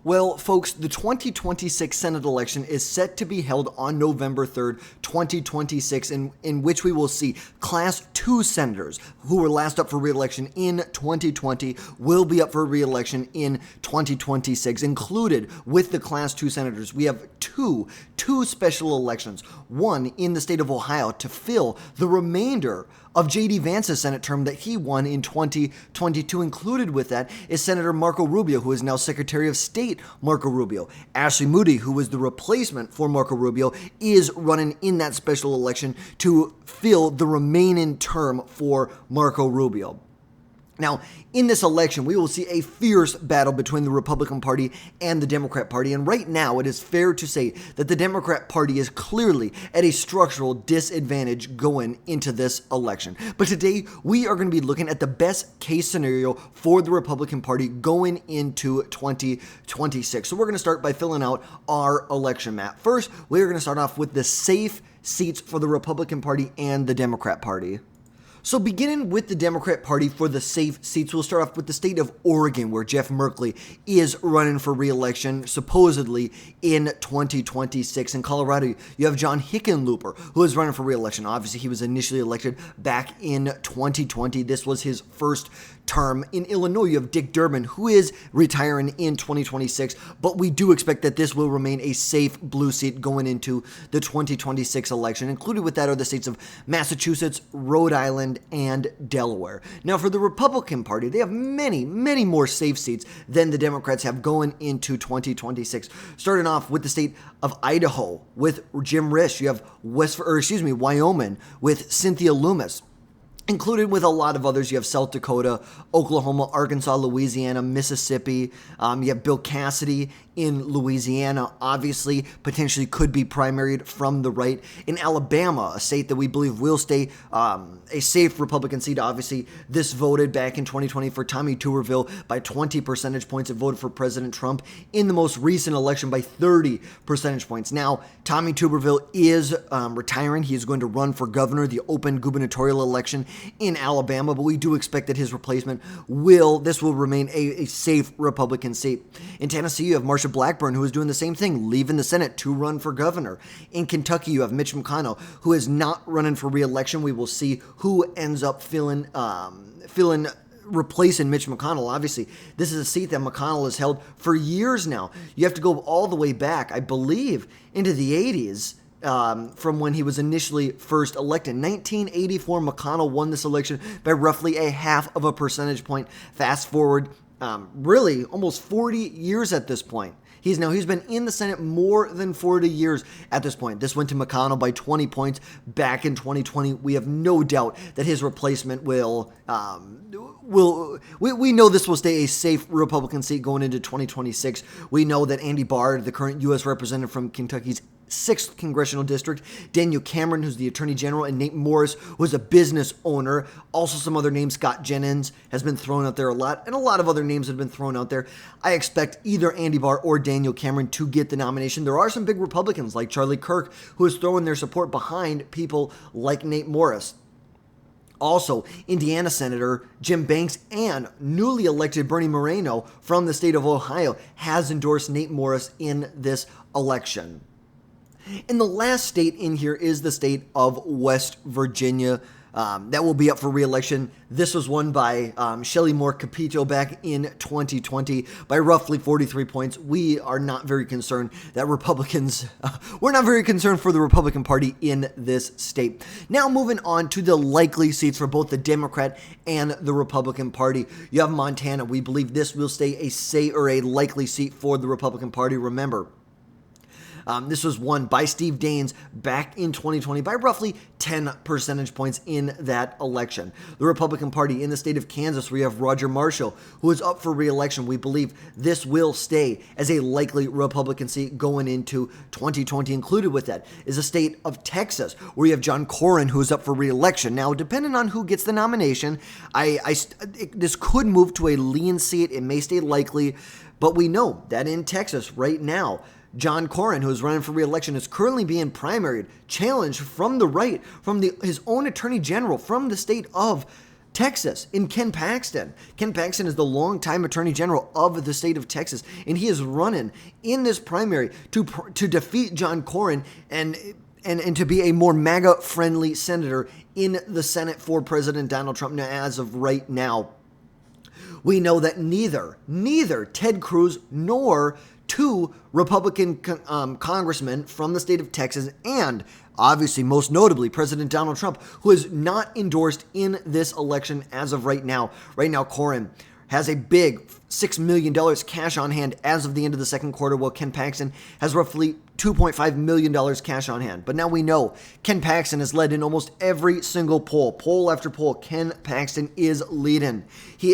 Well, folks, the 2026 Senate election is set to be held on November 3rd, 2026, in which we will see Class 2 senators who were last up for re-election in 2020 will be up for re-election in 2026. Included with the Class 2 senators, we have two special elections, one in the state of Ohio to fill the remainder of J.D. Vance's Senate term that he won in 2022. Included with that is Senator Marco Rubio, who is now Secretary of State Marco Rubio. Ashley Moody, who was the replacement for Marco Rubio, is running in that special election to fill the remaining term for Marco Rubio. Now, in this election, we will see a fierce battle between the Republican Party and the Democrat Party, and right now it is fair to say that the Democrat Party is clearly at a structural disadvantage going into this election. But today, we are going to be looking at the best case scenario for the Republican Party going into 2026. So we're going to start by filling out our election map. First, we're going to start off with the safe seats for the Republican Party and the Democrat Party. So beginning with the Democrat Party for the safe seats, we'll start off with the state of Oregon, where Jeff Merkley is running for re-election, supposedly in 2026. In Colorado, you have John Hickenlooper, who is running for re-election. Obviously, he was initially elected back in 2020. This was his first term. In Illinois, you have Dick Durbin, who is retiring in 2026, but we do expect that this will remain a safe blue seat going into the 2026 election. Included with that are the states of Massachusetts, Rhode Island, and Delaware. Now, for the Republican Party, they have many more safe seats than the Democrats have going into 2026. Starting off with the state of Idaho with Jim Risch, you have Wyoming with Cynthia Loomis. Included with a lot of others, you have South Dakota, Oklahoma, Arkansas, Louisiana, Mississippi. You have Bill Cassidy in Louisiana, obviously, potentially could be primaried from the right. In Alabama, a state that we believe will stay a safe Republican seat, obviously, this voted back in 2020 for Tommy Tuberville by 20 percentage points. It voted for President Trump in the most recent election by 30 percentage points. Now, Tommy Tuberville is retiring. He is going to run for governor, the open gubernatorial election in Alabama, but we do expect that his replacement will remain a safe Republican seat. In Tennessee, you have Marsha Blackburn, who is doing the same thing, leaving the Senate to run for governor. In Kentucky, you have Mitch McConnell, who is not running for re-election. We will see who ends up replacing Mitch McConnell. Obviously, this is a seat that McConnell has held for years now. You have to go all the way back, I believe, into the 80s. From when he was initially first elected. 1984, McConnell won this election by roughly a half of a percentage point. Fast forward, really almost 40 years at this point. He's been in the Senate more than 40 years at this point. This went to McConnell by 20 points back in 2020. We have no doubt that his replacement we know this will stay a safe Republican seat going into 2026. We know that Andy Barr, the current U.S. representative from Kentucky's 6th congressional district, Daniel Cameron, who's the attorney general, and Nate Morris, who's a business owner. Also some other names, Scott Jennings has been thrown out there a lot, and a lot of other names have been thrown out there. I expect either Andy Barr or Daniel Cameron to get the nomination. There are some big Republicans like Charlie Kirk, who is throwing their support behind people like Nate Morris. Also, Indiana Senator Jim Banks and newly elected Bernie Moreno from the state of Ohio has endorsed Nate Morris in this election. And the last state in here is the state of West Virginia. That will be up for re-election. This was won by Shelley Moore Capito back in 2020 by roughly 43 points. We are not very concerned that we're not very concerned for the Republican Party in this state. Now moving on to the likely seats for both the Democrat and the Republican Party. You have Montana. We believe this will stay a likely seat for the Republican Party. Remember, this was won by Steve Daines back in 2020 by roughly 10 percentage points in that election. The Republican Party in the state of Kansas, where you have Roger Marshall, who is up for re-election. We believe this will stay as a likely Republican seat going into 2020. Included with that is the state of Texas, where you have John Cornyn, who is up for re-election. Now, depending on who gets the nomination, this could move to a lean seat. It may stay likely, but we know that in Texas right now, John Cornyn, who is running for re-election, is currently being primaried, challenged from the right, from his own attorney general from the state of Texas, in Ken Paxton. Ken Paxton is the longtime Attorney General of the state of Texas, and he is running in this primary to defeat John Cornyn and to be a more MAGA-friendly senator in the Senate for President Donald Trump. Now, as of right now, we know that neither Ted Cruz nor two Republican congressmen from the state of Texas, and obviously most notably President Donald Trump, who is not endorsed in this election as of right now. Right now, Cornyn has a big $6 million cash on hand as of the end of the second quarter, while Ken Paxton has roughly $2.5 million cash on hand. But now we know Ken Paxton has led in almost every single poll after poll. Ken Paxton is leading.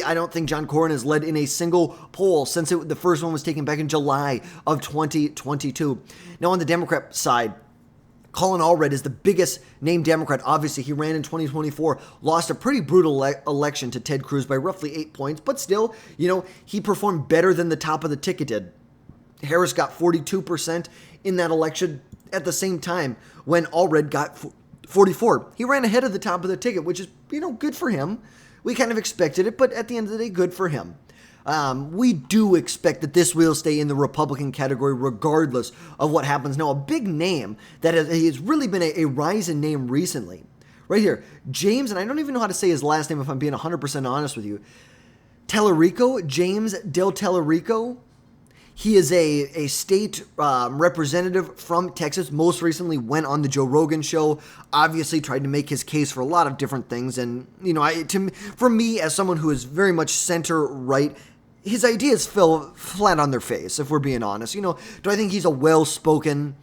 I don't think John Cornyn has led in a single poll since the first one was taken back in July of 2022. Now on the Democrat side, Colin Allred is the biggest named Democrat. Obviously, he ran in 2024, lost a pretty brutal election to Ted Cruz by roughly 8 points, but still, he performed better than the top of the ticket did. Harris got 42% in that election at the same time when Allred got 44. He ran ahead of the top of the ticket, which is, good for him. We kind of expected it, but at the end of the day, good for him. We do expect that this will stay in the Republican category regardless of what happens. Now, a big name that has really been a rise in name recently, right here, James, and I don't even know how to say his last name if I'm being 100% honest with you, Tellerico, James Del Tellerico. He is a state representative from Texas. Most recently went on the Joe Rogan show, obviously tried to make his case for a lot of different things. And, for me, as someone who is very much center-right, his ideas fell flat on their face, if we're being honest. Do I think he's a well-spoken...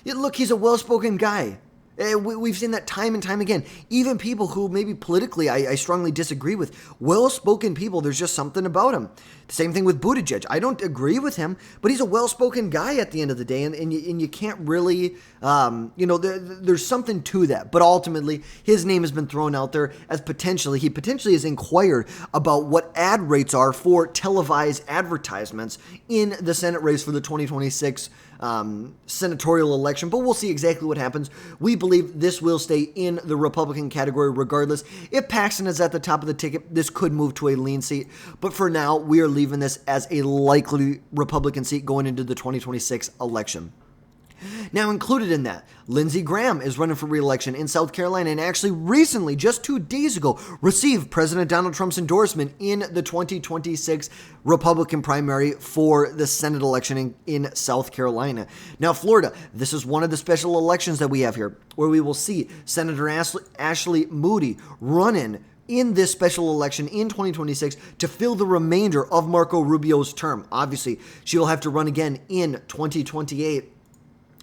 he's a well-spoken guy. We've seen that time and time again. Even people who maybe politically I strongly disagree with, well-spoken people, there's just something about him. The same thing with Buttigieg. I don't agree with him, but he's a well-spoken guy at the end of the day, and you can't really, there's something to that. But ultimately, his name has been thrown out there as he potentially has inquired about what ad rates are for televised advertisements in the Senate race for the 2026 senatorial election, but we'll see exactly what happens. We believe this will stay in the Republican category regardless. If Paxton is at the top of the ticket, this could move to a lean seat, but for now, we are leaving this as a likely Republican seat going into the 2026 election. Now, included in that, Lindsey Graham is running for re-election in South Carolina and actually recently, just 2 days ago, received President Donald Trump's endorsement in the 2026 Republican primary for the Senate election in South Carolina. Now, Florida, this is one of the special elections that we have here, where we will see Senator Ashley Moody running in this special election in 2026 to fill the remainder of Marco Rubio's term. Obviously, she will have to run again in 2028.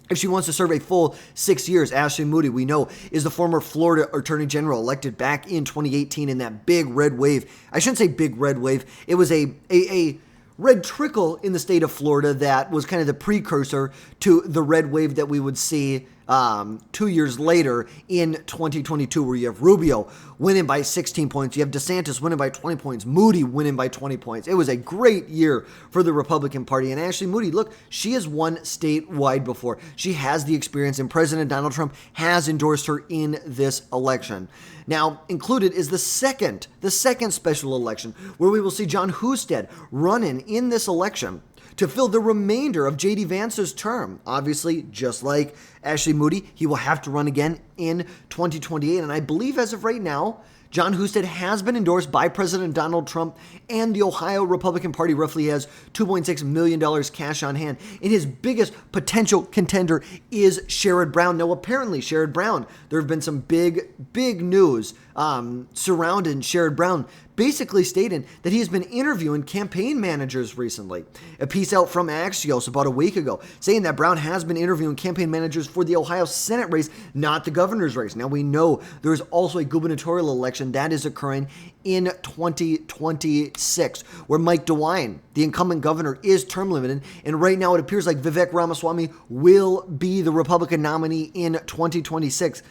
If she wants to serve a full 6 years. Ashley Moody, we know, is the former Florida Attorney General elected back in 2018 in that big red wave. I shouldn't say big red wave. It was a red trickle in the state of Florida that was kind of the precursor to the red wave that we would see 2 years later in 2022, where you have Rubio winning by 16 points. You have DeSantis winning by 20 points. Moody winning by 20 points. It was a great year for the Republican Party. And Ashley Moody, look, she has won statewide before. She has the experience, and President Donald Trump has endorsed her in this election. Now, included is the second special election, where we will see John Husted running in this election to fill the remainder of J.D. Vance's term. Obviously, just like Ashley Moody, he will have to run again in 2028. And I believe as of right now, John Husted has been endorsed by President Donald Trump, and the Ohio Republican Party roughly has $2.6 million cash on hand. And his biggest potential contender is Sherrod Brown. Now, apparently, Sherrod Brown, there have been some big news surrounding Sherrod Brown, basically stating that he has been interviewing campaign managers recently. A piece out from Axios about a week ago saying that Brown has been interviewing campaign managers for the Ohio Senate race, not the governor's race. Now, we know there is also a gubernatorial election that is occurring in 2026, where Mike DeWine, the incumbent governor, is term limited. And right now it appears like Vivek Ramaswamy will be the Republican nominee in 2026.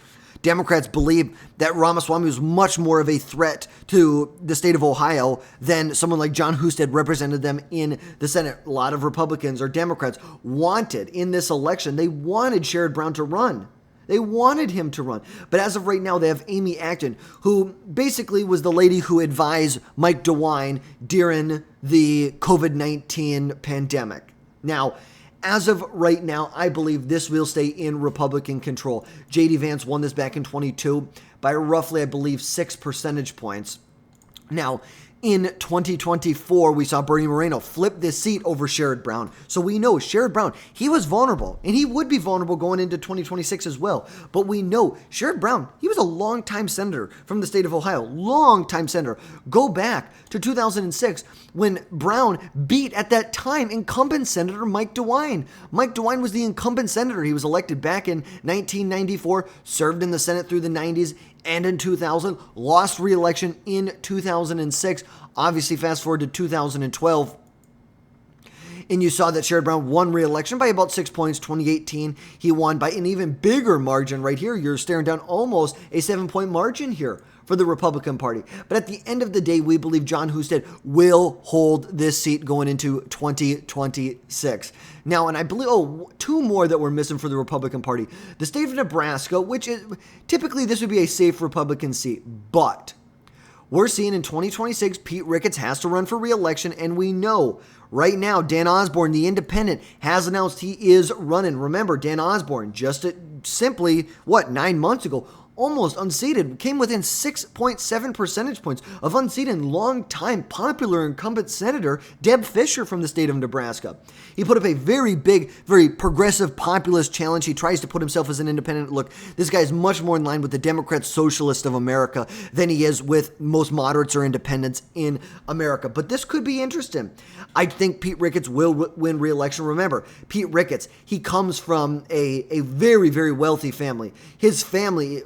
Democrats believe that Ramaswamy was much more of a threat to the state of Ohio than someone like John Husted represented them in the Senate. A lot of Republicans or Democrats wanted in this election, they wanted Sherrod Brown to run. They wanted him to run. But as of right now, they have Amy Acton, who basically was the lady who advised Mike DeWine during the COVID-19 pandemic. Now, as of right now, I believe this will stay in Republican control. J.D. Vance won this back in 22 by roughly, I believe, 6 percentage points. Now, in 2024, we saw Bernie Moreno flip this seat over Sherrod Brown. So we know Sherrod Brown, he was vulnerable, and he would be vulnerable going into 2026 as well. But we know Sherrod Brown, he was a longtime senator from the state of Ohio, longtime senator. Go back to 2006 when Brown beat, at that time, incumbent Senator Mike DeWine. Mike DeWine was the incumbent senator. He was elected back in 1994, served in the Senate through the 90s, and in 2000, lost re-election in 2006. Obviously, fast forward to 2012, and you saw that Sherrod Brown won re-election by about 6 points. 2018, he won by an even bigger margin right here. You're staring down almost a 7-point margin here for the Republican Party. But at the end of the day, we believe John Husted will hold this seat going into 2026. Now, and I believe, two more that we're missing for the Republican Party. The state of Nebraska, which is, typically this would be a safe Republican seat, but we're seeing in 2026, Pete Ricketts has to run for re-election, and we know right now, Dan Osborne, the independent, has announced he is running. Remember, Dan Osborne, just simply, 9 months ago, almost unseated, came within 6.7 percentage points of unseated longtime popular incumbent Senator Deb Fischer from the state of Nebraska. He put up a very big, very progressive populist challenge. He tries to put himself as an independent. Look, this guy is much more in line with the Democrat Socialist of America than he is with most moderates or independents in America. But this could be interesting. I think Pete Ricketts will win re-election. Remember, Pete Ricketts, he comes from a very, very wealthy family. His family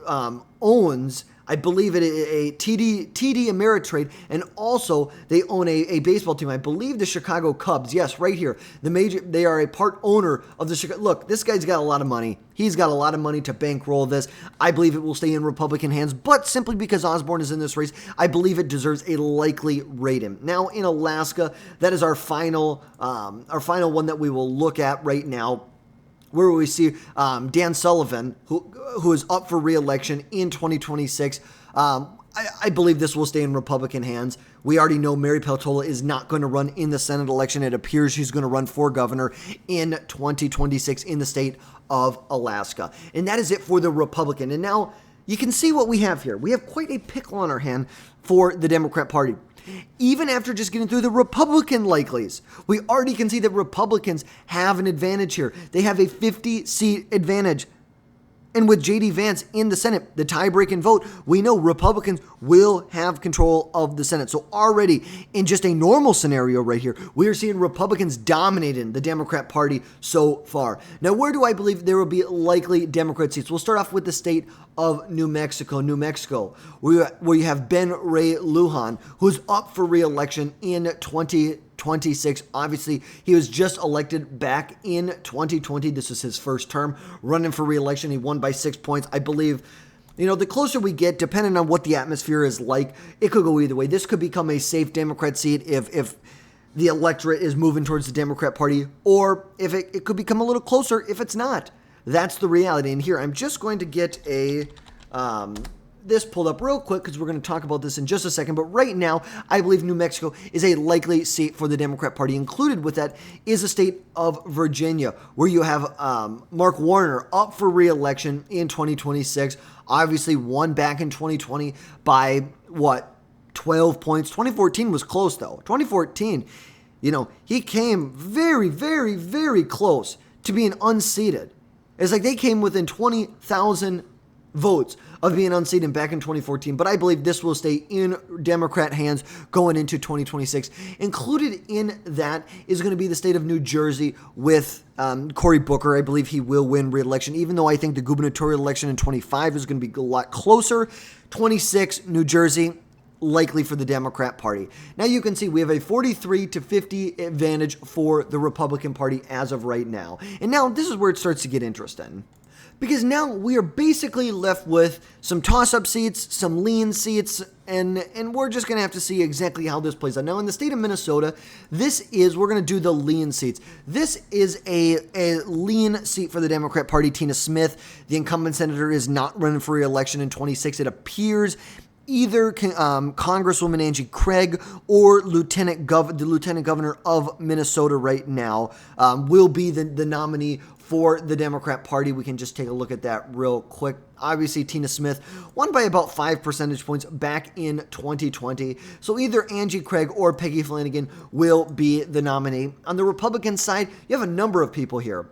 owns, I believe, a TD Ameritrade, and also they own a baseball team. I believe the Chicago Cubs. Yes, right here. They are a part owner of the Chicago. Look, this guy's got a lot of money. He's got a lot of money to bankroll this. I believe it will stay in Republican hands, but simply because Osborne is in this race, I believe it deserves a likely rating. Now, in Alaska, that is our final one that we will look at right now, where we see Dan Sullivan, who is up for re-election in 2026. I believe this will stay in Republican hands. We already know Mary Peltola is not going to run in the Senate election. It appears she's going to run for governor in 2026 in the state of Alaska. And that is it for the Republican. And now you can see what we have here. We have quite a pickle on our hand for the Democrat Party. Even after just getting through the Republican likelies, we already can see that Republicans have an advantage here. They have a 50-seat advantage. And with J.D. Vance in the Senate, the tie-breaking vote, we know Republicans will have control of the Senate. So already in just a normal scenario right here, we are seeing Republicans dominating the Democrat Party so far. Now, where do I believe there will be likely Democrat seats? We'll start off with the state of New Mexico. New Mexico, where you have Ben Ray Lujan, who's up for re-election in 2026. Obviously, he was just elected back in 2020. This is his first term running for re-election. He won by 6 points. I believe, the closer we get, depending on what the atmosphere is like, it could go either way. This could become a safe Democrat seat if the electorate is moving towards the Democrat Party, or if it could become a little closer if it's not. That's the reality. And here, I'm just going to get this pulled up real quick because we're going to talk about this in just a second. But right now, I believe New Mexico is a likely seat for the Democrat Party. Included with that is the state of Virginia, where you have Mark Warner up for re-election in 2026. Obviously won back in 2020 by, 12 points. 2014 was close, though. 2014, he came very, very, very close to being unseated. It's like they came within 20,000 votes of being unseated back in 2014, but I believe this will stay in Democrat hands going into 2026. Included in that is going to be the state of New Jersey with Cory Booker. I believe he will win re-election, even though I think the gubernatorial election in 25 is going to be a lot closer. 26, New Jersey, likely for the Democrat Party. Now you can see we have a 43-50 advantage for the Republican Party as of right now. And now this is where it starts to get interesting. Because now we are basically left with some toss-up seats, some lean seats, and we're just going to have to see exactly how this plays out. Now, in the state of Minnesota, we're going to do the lean seats. This is a lean seat for the Democrat Party. Tina Smith, the incumbent senator, is not running for re-election in 26. It appears either Congresswoman Angie Craig or the Lieutenant Governor of Minnesota right now will be the nominee for the Democrat Party. We can just take a look at that real quick. Obviously, Tina Smith won by about 5 percentage points back in 2020. So either Angie Craig or Peggy Flanagan will be the nominee. On the Republican side, you have a number of people here.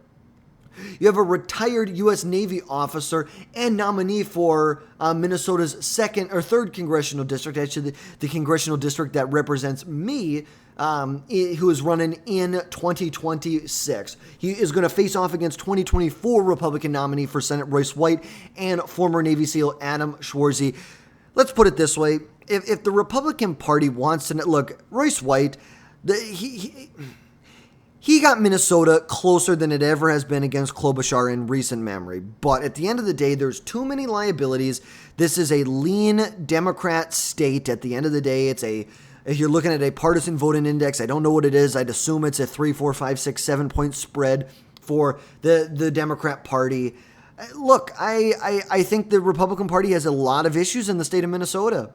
You have a retired U.S. Navy officer and nominee for Minnesota's 2nd or 3rd congressional district, actually the congressional district that represents me, who is running in 2026. He is going to face off against 2024 Republican nominee for Senate Royce White and former Navy SEAL Adam Schwarzy. Let's put it this way. If the Republican Party wants to look, Royce White, he got Minnesota closer than it ever has been against Klobuchar in recent memory. But at the end of the day, there's too many liabilities. This is a lean Democrat state. At the end of the day, if you're looking at a partisan voting index, I don't know what it is. I'd assume it's a 3, 4, 5, 6, 7 point spread for the Democrat Party. Look, I think the Republican Party has a lot of issues in the state of Minnesota.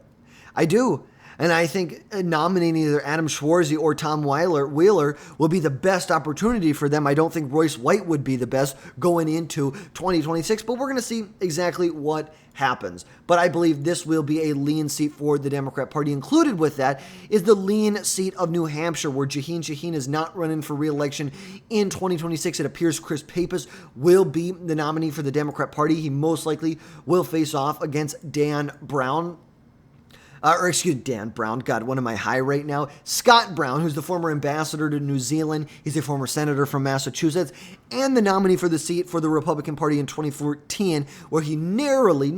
I do. And I think nominating either Adam Schwarzy or Tom Wheeler will be the best opportunity for them. I don't think Royce White would be the best going into 2026, but we're going to see exactly what happens. But I believe this will be a lean seat for the Democrat Party. Included with that is the lean seat of New Hampshire, where Shaheen Shaheen is not running for re-election in 2026. It appears Chris Pappas will be the nominee for the Democrat Party. He most likely will face off against Dan Brown. Dan Brown, God, what am I high right now? Scott Brown, who's the former ambassador to New Zealand. He's a former senator from Massachusetts and the nominee for the seat for the Republican Party in 2014, where he narrowly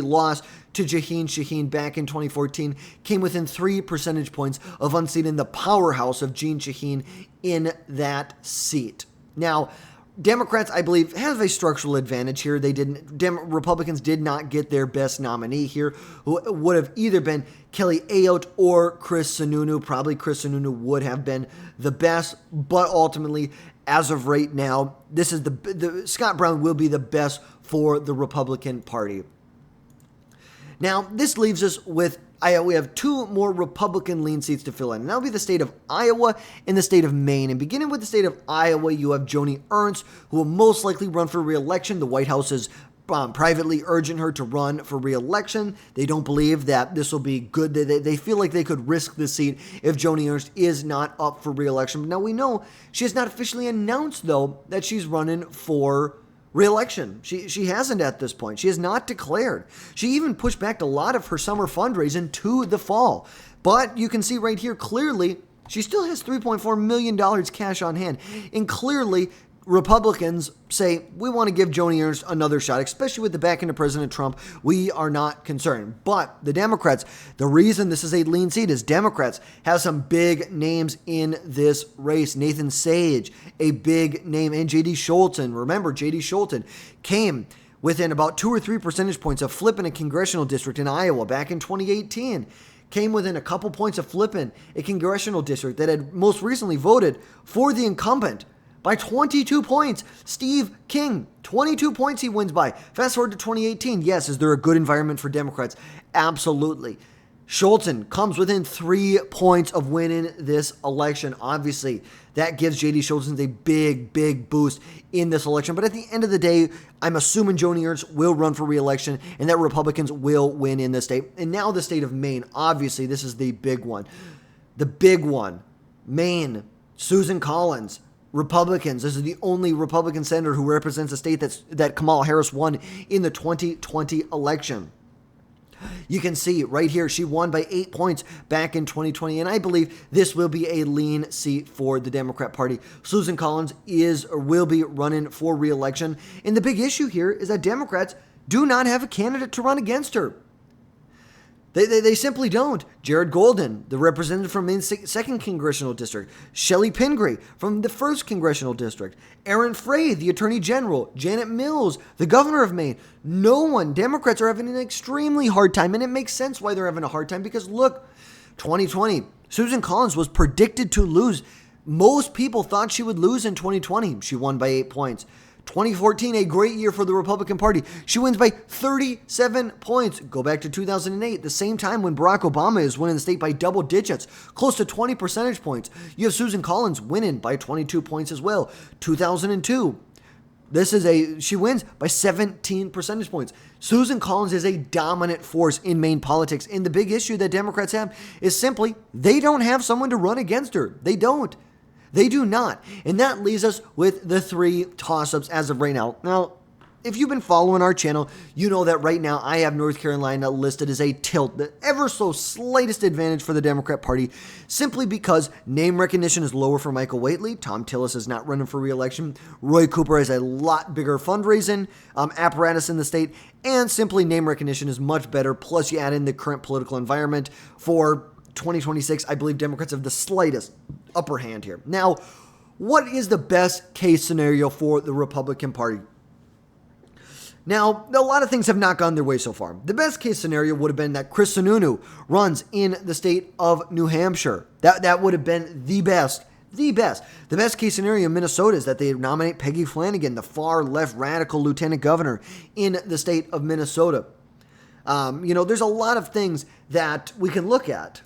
lost to Shaheen Shaheen back in 2014, came within 3 percentage points of unseating the powerhouse of Jeanne Shaheen in that seat. Now, Democrats, I believe, have a structural advantage here. Republicans did not get their best nominee here, who would have either been Kelly Ayotte or Chris Sununu. Probably Chris Sununu would have been the best, but ultimately, as of right now, this is the Scott Brown will be the best for the Republican Party. Now, this leaves us with we have 2 more Republican lean seats to fill in, and that'll be the state of Iowa and the state of Maine. And beginning with the state of Iowa, you have Joni Ernst, who will most likely run for re-election. The White House is privately urging her to run for re-election. They don't believe that this will be good. They feel like they could risk the seat if Joni Ernst is not up for re-election. But now we know she has not officially announced, though, that she's running for re-election. She hasn't at this point. She has not declared. She even pushed back a lot of her summer fundraising to the fall. But you can see right here clearly she still has $3.4 million cash on hand. And clearly Republicans say, we want to give Joni Ernst another shot, especially with the backing of President Trump. We are not concerned. But the Democrats, the reason this is a lean seat is Democrats have some big names in this race. Nathan Sage, a big name, and J.D. Scholten. Remember, J.D. Scholten came within about 2 or 3 percentage points of flipping a congressional district in Iowa back in 2018. Came within a couple points of flipping a congressional district that had most recently voted for the incumbent by 22 points. Steve King, 22 points he wins by. Fast forward to 2018. Yes, is there a good environment for Democrats? Absolutely. Scholten comes within 3 points of winning this election. Obviously, that gives J.D. Scholten a big boost in this election. But at the end of the day, I'm assuming Joni Ernst will run for re-election and that Republicans will win in this state. And now the state of Maine. Obviously, this is the big one. The big one. Maine. Susan Collins. Republicans. This is the only Republican senator who represents a state that Kamala Harris won in the 2020 election. You can see right here, she won by 8 points back in 2020, and I believe this will be a lean seat for the Democrat Party. Susan Collins will be running for re-election, and the big issue here is that Democrats do not have a candidate to run against her. They simply don't. Jared Golden, the representative from Maine's 2nd Congressional District. Shelley Pingree from the 1st Congressional District. Aaron Frey, the Attorney General. Janet Mills, the Governor of Maine. No one. Democrats are having an extremely hard time, and it makes sense why they're having a hard time because look, 2020, Susan Collins was predicted to lose. Most people thought she would lose in 2020. She won by 8 points. 2014, a great year for the Republican Party. She wins by 37 points. Go back to 2008, the same time when Barack Obama is winning the state by double digits, close to 20 percentage points. You have Susan Collins winning by 22 points as well. 2002, she wins by 17 percentage points. Susan Collins is a dominant force in Maine politics, and the big issue that Democrats have is simply they don't have someone to run against her. They don't. They do not. And that leaves us with the 3 toss-ups as of right now. Now, if you've been following our channel, you know that right now I have North Carolina listed as a tilt, the ever so slightest advantage for the Democrat Party, simply because name recognition is lower for Michael Whately. Tom Tillis is not running for re-election. Roy Cooper has a lot bigger fundraising apparatus in the state, and simply name recognition is much better. Plus, you add in the current political environment for 2026, I believe Democrats have the slightest upper hand here. Now, what is the best case scenario for the Republican Party? Now, a lot of things have not gone their way so far. The best case scenario would have been that Chris Sununu runs in the state of New Hampshire. That would have been the best. The best case scenario in Minnesota is that they nominate Peggy Flanagan, the far left radical lieutenant governor in the state of Minnesota. There's a lot of things that we can look at.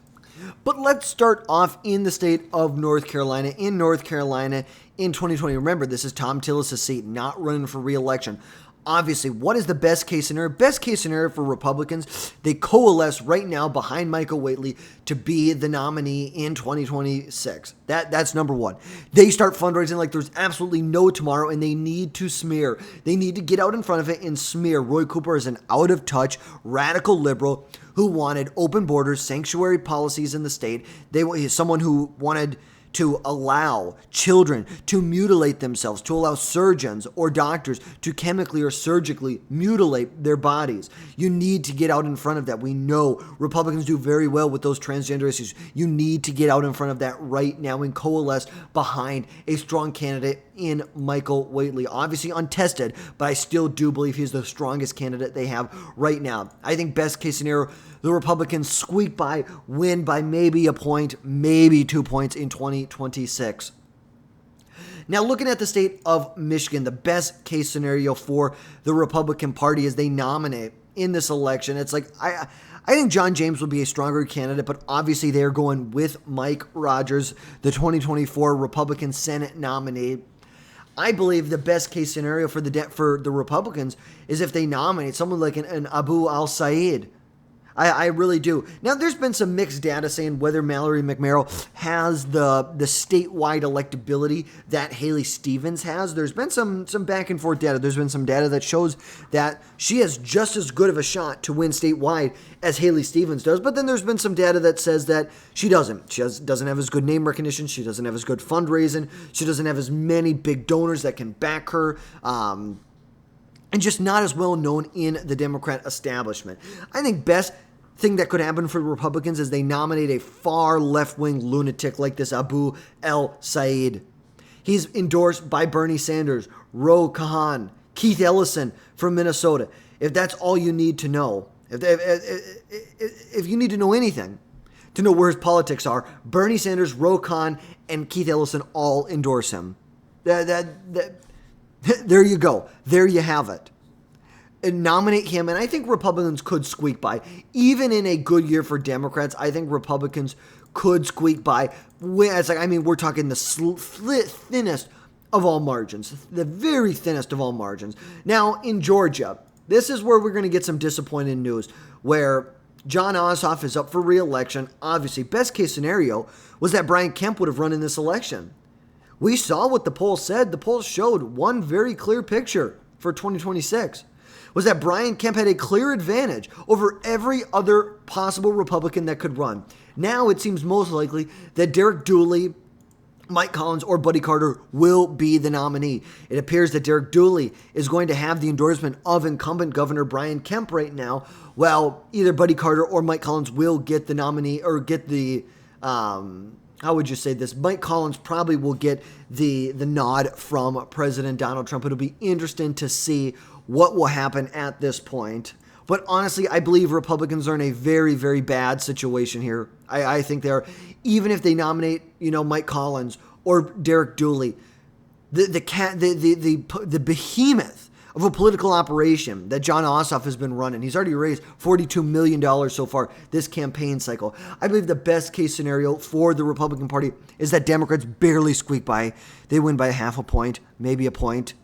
But let's start off in the state of North Carolina. In North Carolina in 2020, remember, this is Tom Tillis' seat, not running for re-election. Obviously, what is the best case scenario? Best case scenario for Republicans, they coalesce right now behind Michael Whately to be the nominee in 2026. That's number one. They start fundraising like there's absolutely no tomorrow, and they need to smear. They need to get out in front of it and smear. Roy Cooper is an out-of-touch, radical liberal who wanted open borders, sanctuary policies in the state. He's someone who wanted to allow children to mutilate themselves, to allow surgeons or doctors to chemically or surgically mutilate their bodies. You need to get out in front of that. We know Republicans do very well with those transgender issues. You need to get out in front of that right now and coalesce behind a strong candidate in Michael Whately. Obviously untested, but I still do believe he's the strongest candidate they have right now. I think best case scenario, the Republicans squeak by, win by maybe a point, maybe 2 points in 2026. Now, looking at the state of Michigan, the best case scenario for the Republican Party is they nominate in this election. It's like, I think John James will be a stronger candidate, but obviously they're going with Mike Rogers, the 2024 Republican Senate nominee. I believe the best case scenario for the Republicans is if they nominate someone like an Abu al-Sayed. I really do. Now, there's been some mixed data saying whether Mallory McMerrill has the statewide electability that Haley Stevens has. There's been some back and forth data. There's been some data that shows that she has just as good of a shot to win statewide as Haley Stevens does. But then there's been some data that says that she doesn't. She doesn't have as good name recognition. She doesn't have as good fundraising. She doesn't have as many big donors that can back her. And just not as well known in the Democrat establishment. I think best thing that could happen for Republicans is they nominate a far left-wing lunatic like this Abu al-Sayed. He's endorsed by Bernie Sanders, Ro Khanna, Keith Ellison from Minnesota. If that's all you need to know, if you need to know anything, to know where his politics are, Bernie Sanders, Ro Khanna, and Keith Ellison all endorse him. There you go. There you have it. And nominate him, and I think Republicans could squeak by. Even in a good year for Democrats, I think Republicans could squeak by. We're talking the thinnest of all margins. The very thinnest of all margins. Now, in Georgia, this is where we're going to get some disappointing news, where John Ossoff is up for re-election. Obviously, best case scenario was that Brian Kemp would have run in this election. We saw what the polls said. The polls showed one very clear picture for 2026, was that Brian Kemp had a clear advantage over every other possible Republican that could run. Now it seems most likely that Derek Dooley Mike Collins or Buddy Carter will be the nominee. It appears that Derek Dooley is going to have the endorsement of incumbent Governor Brian Kemp right now. Well, either Buddy Carter or Mike Collins will get the nominee or get the, how would you say this? Mike Collins probably will get the nod from President Donald Trump. It'll be interesting to see what will happen at this point. But honestly, I believe Republicans are in a very, very bad situation here. I think they are. Even if they nominate, Mike Collins or Derek Dooley, the behemoth of a political operation that Jon Ossoff has been running. He's already raised $42 million so far this campaign cycle. I believe the best case scenario for the Republican Party is that Democrats barely squeak by. They win by half a point, maybe a point.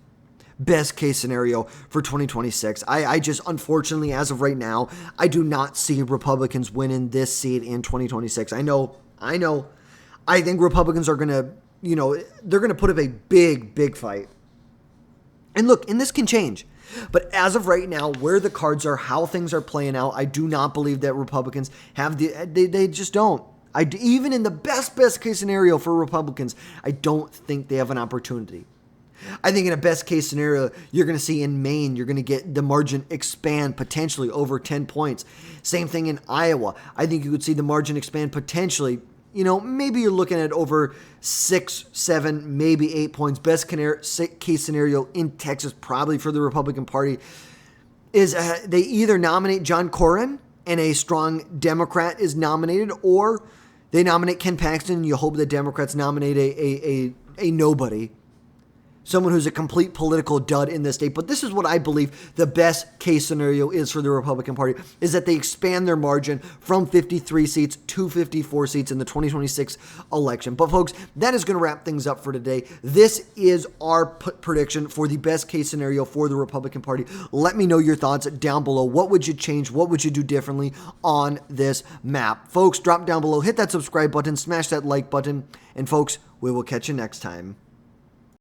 Best case scenario for 2026. I just, unfortunately, as of right now, I do not see Republicans winning this seat in 2026. I know. I think Republicans are going to, they're going to put up a big, big fight. And look, and this can change. But as of right now, where the cards are, how things are playing out, I do not believe that Republicans have they just don't. Even in the best case scenario for Republicans, I don't think they have an opportunity. I think in a best case scenario, you're going to see in Maine, you're going to get the margin expand potentially over 10 points. Same thing in Iowa. I think you could see the margin expand potentially. Maybe you're looking at over 6, 7, maybe 8 points. Best case scenario in Texas, probably for the Republican Party, is they either nominate John Cornyn and a strong Democrat is nominated, or they nominate Ken Paxton and you hope the Democrats nominate a nobody. Someone who's a complete political dud in this state. But this is what I believe the best case scenario is for the Republican Party, is that they expand their margin from 53 seats to 54 seats in the 2026 election. But folks, that is going to wrap things up for today. This is our prediction for the best case scenario for the Republican Party. Let me know your thoughts down below. What would you change? What would you do differently on this map? Folks, drop down below, hit that subscribe button, smash that like button, and folks, we will catch you next time.